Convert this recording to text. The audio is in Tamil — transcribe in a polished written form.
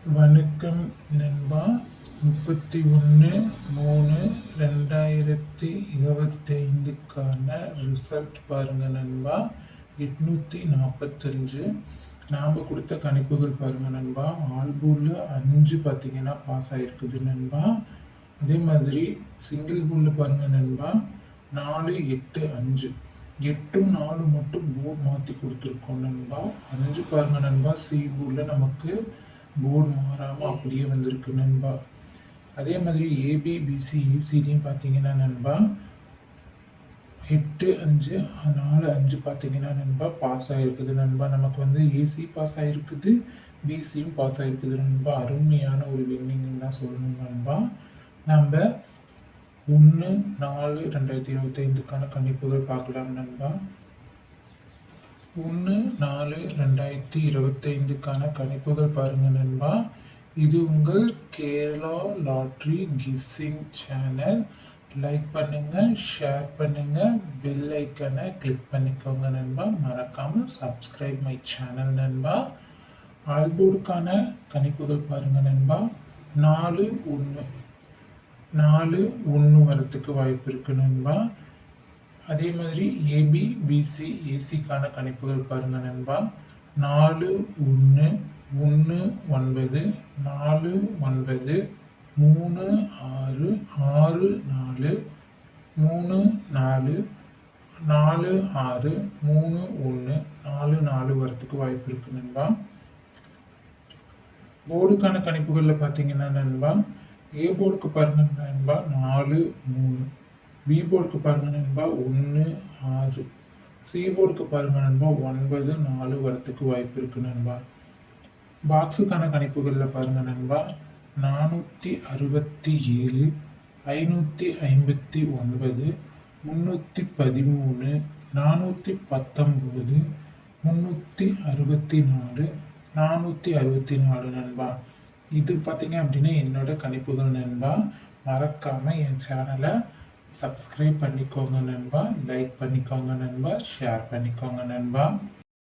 வணக்கம் நண்பா. 31/3/2025க்கான ரிசல்ட் பாருங்க நண்பா. 845. நாம் கொடுத்த கணிப்புகள் பாருங்க நண்பா. ஆல்பூலில் 5 பார்த்தீங்கன்னா பாஸ் ஆகிருக்குது நண்பா. அதே மாதிரி சிங்கிள் பூலில் பாருங்க நண்பா 4, 8, 5 8ம் 4 மட்டும் போர்டு மாற்றி கொடுத்துருக்கோம் நண்பா. 5 பாருங்க நண்பா சி பூலில் நமக்கு போர்டு மாறாமல் அப்படியே வந்திருக்கு நண்பா. அதே மாதிரி ஏபி பிசி ஏசிலையும் பார்த்தீங்கன்னா நண்பா 8, 5, 4, 5 பார்த்தீங்கன்னா நண்பா பாஸ் ஆகிருக்குது நண்பா. நமக்கு வந்து ஏசி பாஸ் ஆகிருக்குது, பிசியும் பாஸ் ஆகிருக்குது நண்பா. அருமையான ஒரு வின்னிங்னு தான் சொல்லணும் நண்பா. நம்ம 1/4/2025க்கான கணிப்புகள் பார்க்கலாம் நண்பா. 1/4/2025க்கான கணிப்புகள் பாருங்க நண்பா. இது உங்கள் Kerala lottery kissing channel. Like பண்ணுங்க, ஷேர் பண்ணுங்க, பெல் ஐக்கனை கிளிக் பண்ணிக்கோங்க நண்பா. மறக்காம சப்ஸ்கிரைப் மை சேனல் நண்பா. ஆல்போர்டுக்கான கணிப்புகள் பாருங்க நண்பா. 4, 1 4, 1 வரத்துக்கு வாய்ப்பு இருக்கு நண்பா. அதே மாதிரி ஏபி பிசி ஏசிக்கான கணிப்புகள் பாருங்க நண்பா. 4, 1 1, 9 4, 9 3, 6 6, 4 3, 4 4, 6 3, 1 4 4 வரத்துக்கு வாய்ப்பு இருக்கு நண்பா. போர்டுக்கான கணிப்புகளில் பார்த்தீங்கன்னா நண்பா ஏ போர்டுக்கு பாருங்க நண்பா 4, 3 பி போர்டுக்கு பாருங்க நண்பா 1, 6 சி போர்டுக்கு பாருங்க நண்பா 9, 4 வரத்துக்கு வாய்ப்பு இருக்கு நண்பா. பாக்ஸுக்கான கணிப்புகளில் பாருங்க நண்பா 467 559 313 419 364 464 நண்பா. இது பார்த்தீங்க அப்படின்னா என்னோட கணிப்புகள் நண்பா. மறக்காம என் சேனலை சப்ஸ்கிரைப் பண்ணிக்கோங்க நண்பா, லைக் பண்ணிக்கோங்க நண்பா, ஷேர் பண்ணிக்கோங்க நண்பா.